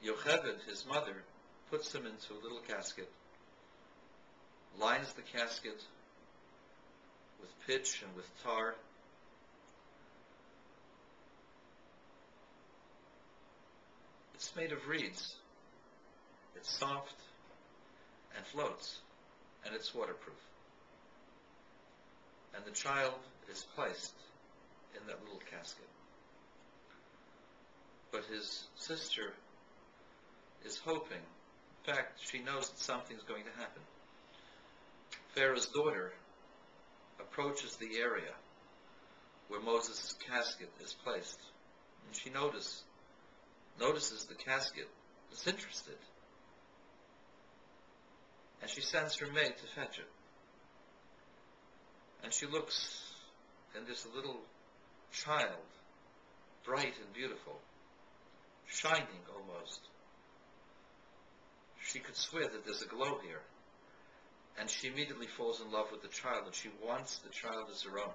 Yocheved, his mother, puts him into a little casket, lines the casket with pitch and with tar. It's made of reeds. It's soft and floats, and it's waterproof. And the child is placed in that little casket. But his sister is hoping, in fact, she knows that something's going to happen. Pharaoh's daughter approaches the area where Moses' casket is placed, and she notices the casket is interested, and she sends her maid to fetch it. And she looks, and there's a little child, bright and beautiful, shining almost. She could swear that there's a glow here. And she immediately falls in love with the child, and she wants the child as her own.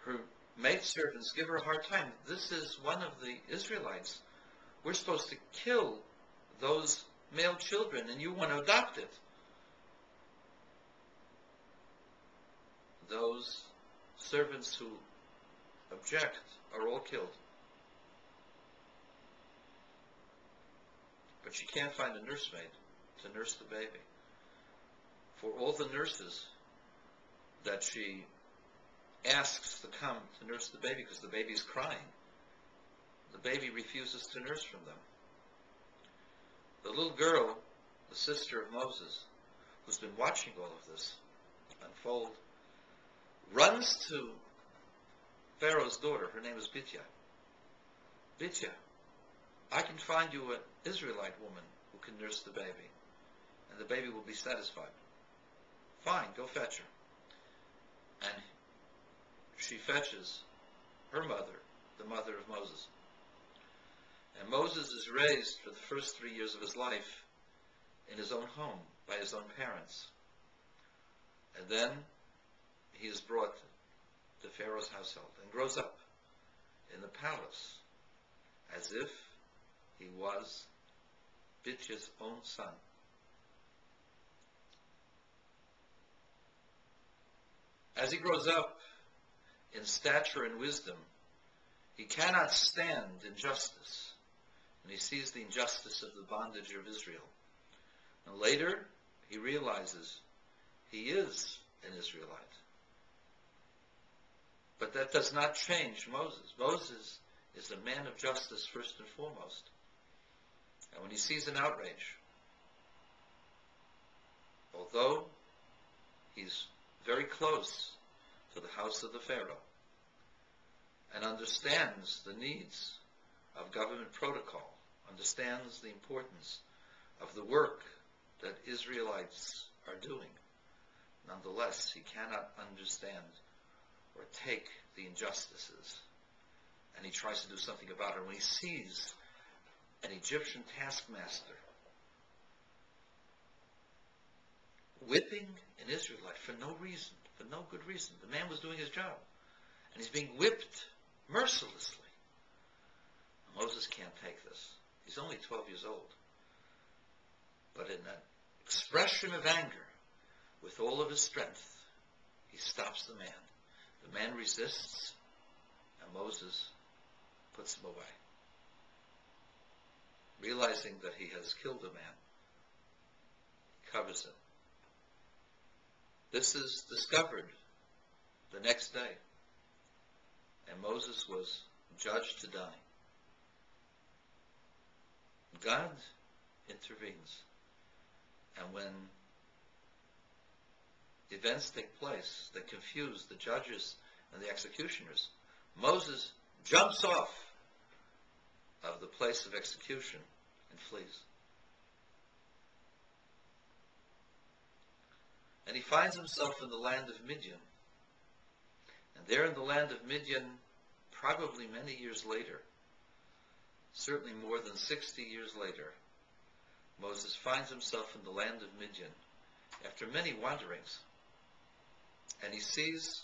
Her maidservants give her a hard time. This is one of the Israelites. We're supposed to kill those male children, and you want to adopt it. Those servants who object are all killed. But she can't find a nursemaid to nurse the baby. For all the nurses that she asks to come to nurse the baby, because the baby is crying, the baby refuses to nurse from them. The little girl, the sister of Moses, who's been watching all of this unfold, runs to Pharaoh's daughter. Her name is Bitya. Bitya, I can find you an Israelite woman who can nurse the baby, and the baby will be satisfied. Fine, go fetch her. And she fetches her mother, the mother of Moses. And Moses is raised for the first 3 years of his life in his own home by his own parents. And then he is brought to Pharaoh's household and grows up in the palace as if he was Bitya's own son. As he grows up in stature and wisdom, he cannot stand injustice, and he sees the injustice of the bondage of Israel. And later, he realizes he is an Israelite. But that does not change Moses. Moses is a man of justice first and foremost. And when he sees an outrage, although he's very close to the house of the Pharaoh and understands the needs of government protocol, understands the importance of the work that Israelites are doing, nonetheless, he cannot understand or take the injustices, and he tries to do something about it. When he sees an Egyptian taskmaster whipping an Israelite for no reason, for no good reason, the man was doing his job, and he's being whipped mercilessly. Moses can't take this. He's only 12 years old. But in that expression of anger, with all of his strength, he stops the man. The man resists, and Moses puts him away. Realizing that he has killed a man, he covers him. This is discovered the next day, and Moses was judged to die. God intervenes, and when events take place that confuse the judges and the executioners, Moses jumps off of the place of execution and flees. And he finds himself in the land of Midian. And there in the land of Midian, probably many years later, certainly more than 60 years later, Moses finds himself in the land of Midian after many wanderings. And he sees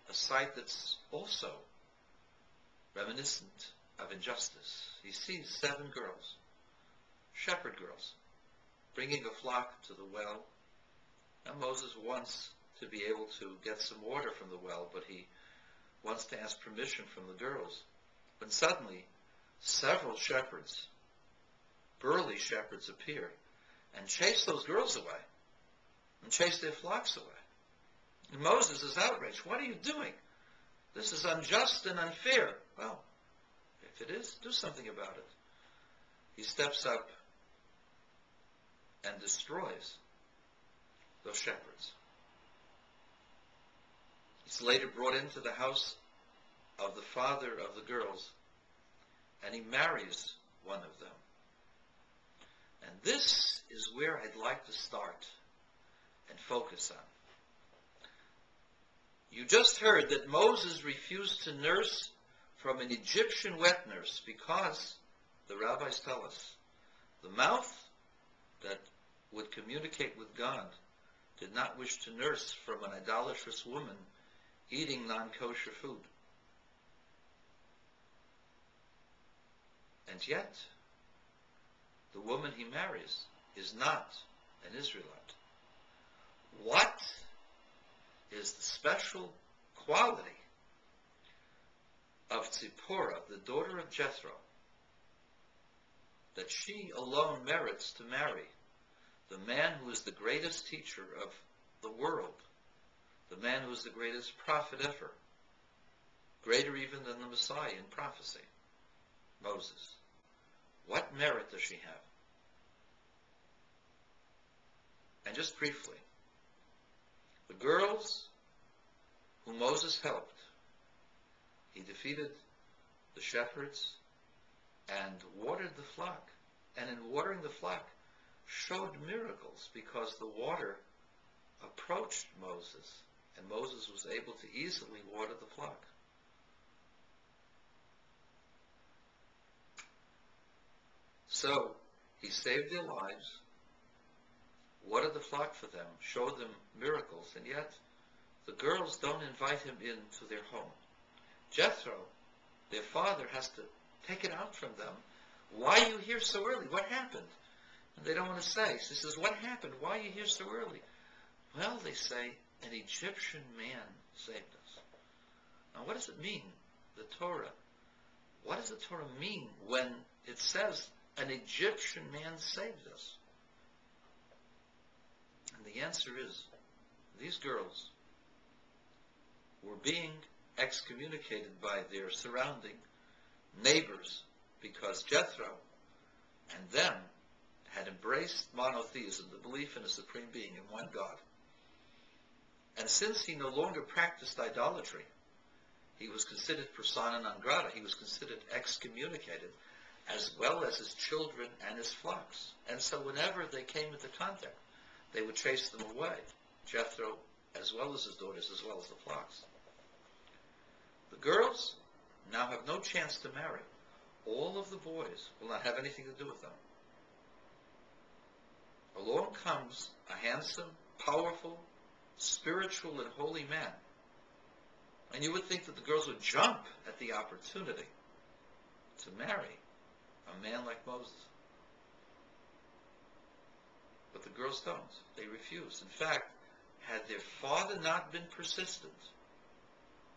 a sight that's also reminiscent of injustice. He sees 7 girls, shepherd girls, bringing a flock to the well. And Moses wants to be able to get some water from the well, but he wants to ask permission from the girls. When suddenly, several shepherds, burly shepherds, appear and chase those girls away and chase their flocks away. And Moses is outraged. What are you doing? This is unjust and unfair. Well, if it is, do something about it. He steps up and destroys those shepherds. He's later brought into the house of the father of the girls, and he marries one of them. And this is where I'd like to start and focus on. You just heard that Moses refused to nurse from an Egyptian wet nurse because, the rabbis tell us, the mouth that would communicate with God did not wish to nurse from an idolatrous woman eating non-kosher food. And yet, the woman he marries is not an Israelite. What is the special quality of Tzipporah, the daughter of Jethro, that she alone merits to marry the man who is the greatest teacher of the world, the man who is the greatest prophet ever, greater even than the Messiah in prophecy, Moses? What merit does she have? And just briefly, the girls whom Moses helped, he defeated the shepherds and watered the flock. And in watering the flock, showed miracles because the water approached Moses, and Moses was able to easily water the flock. So, he saved their lives, watered the flock for them, showed them miracles, and yet the girls don't invite him into their home. Jethro, their father, has to take it out from them. Why are you here so early? What happened? And they don't want to say. So he says, what happened? Why are you here so early? Well, they say, an Egyptian man saved us. Now, what does it mean, the Torah? What does the Torah mean when it says an Egyptian man saved us? And the answer is, these girls were being excommunicated by their surrounding neighbors because Jethro and them had embraced monotheism, the belief in a supreme being, in one God. And since he no longer practiced idolatry, he was considered persona non grata. He was considered excommunicated, as well as his children and his flocks. And so whenever they came into contact, they would chase them away, Jethro, as well as his daughters, as well as the flocks. The girls now have no chance to marry. All of the boys will not have anything to do with them. Along comes a handsome, powerful, spiritual, and holy man. And you would think that the girls would jump at the opportunity to marry a man like Moses. But the girls don't. They refuse. In fact, had their father not been persistent,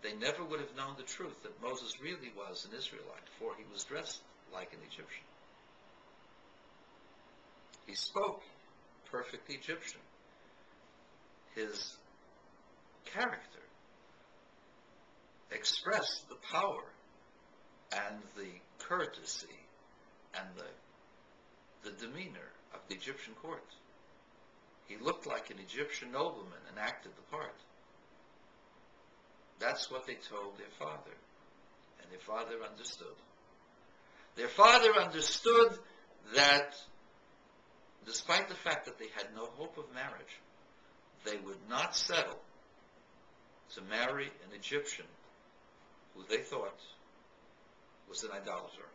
they never would have known the truth that Moses really was an Israelite, for he was dressed like an Egyptian. He spoke perfect Egyptian. His character expressed the power and the courtesy and the demeanor of the Egyptian court. He looked like an Egyptian nobleman and acted the part. That's what they told their father, and their father understood. Their father understood that despite the fact that they had no hope of marriage, they would not settle to marry an Egyptian who they thought was an idolater.